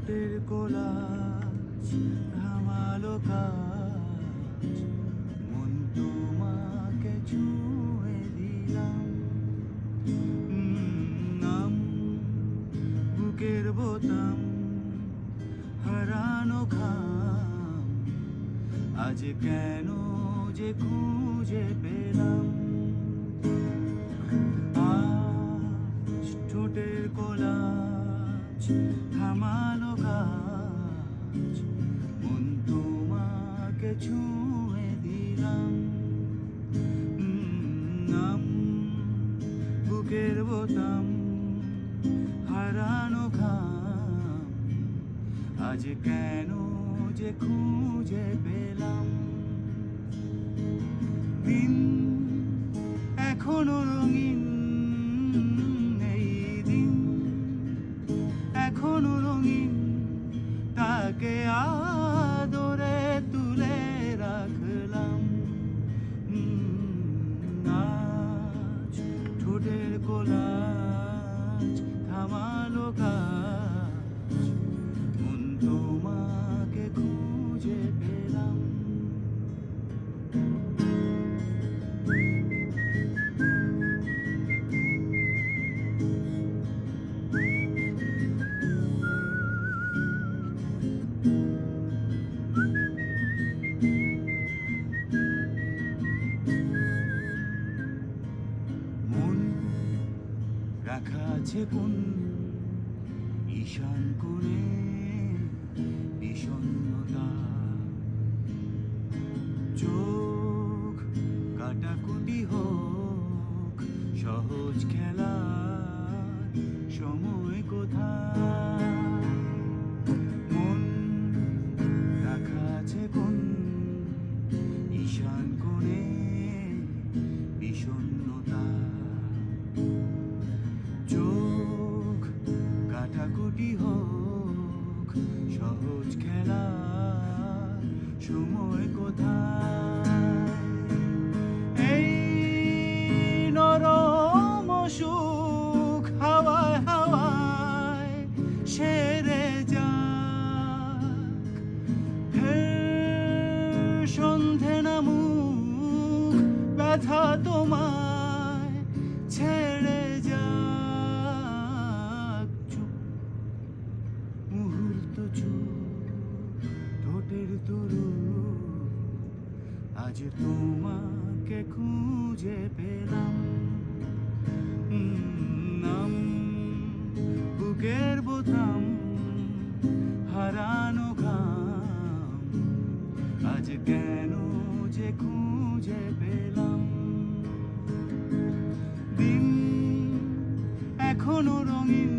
ঠোঁটের কোলাজ থামালো কাজ, মন তোমাকে ছুঁয়ে দিলাম। নাম বুকের বোতাম, হারানো খাম, আজ কেন যে খুঁজে পেলাম। আজ ঠোঁটের কোলাজ থামালো কাজ, মন তোমাকে ছুঁয়ে দিলাম। নাম বুকের বোতাম, হারানো খাম, আজ কেন যে খুঁজে পেলাম। দিন এখনো রঙিন, এই দিন এখনো রঙিন, তাকে আদরে তুলে রাখলাম। আজ ঠোঁটের কোলাজ থামালো কাজ, মন তোমাকে খুঁজে পেলাম। মন রাখা আছে কোন ঈশান কোণে, বিষণ্ণতা চোখ কাটাকুটি হোক, সহজ খেলা সময় কোথায়। মন রাখা আছে কোন ঈশান কোণে, বিষণ্ণতা চোখ কাটাকুটি হোক, সহজ খেলা সময় কোথায়। এই নরম সুখ হাওয়ায় হাওয়ায় সেরে যাক, ফের সন্ধে নামুক, ব্যথা তোমায় ছেড়ে যাক। চুপ মুহূর্ত চুপ, ঠোঁটের তরু, আজ তোমাকে খুঁজে পেলাম। নাম বুকের বোতাম, হারানো ঘাম, আজ কেন যে খুঁজে পেলাম। দিন এখনো রঙিন,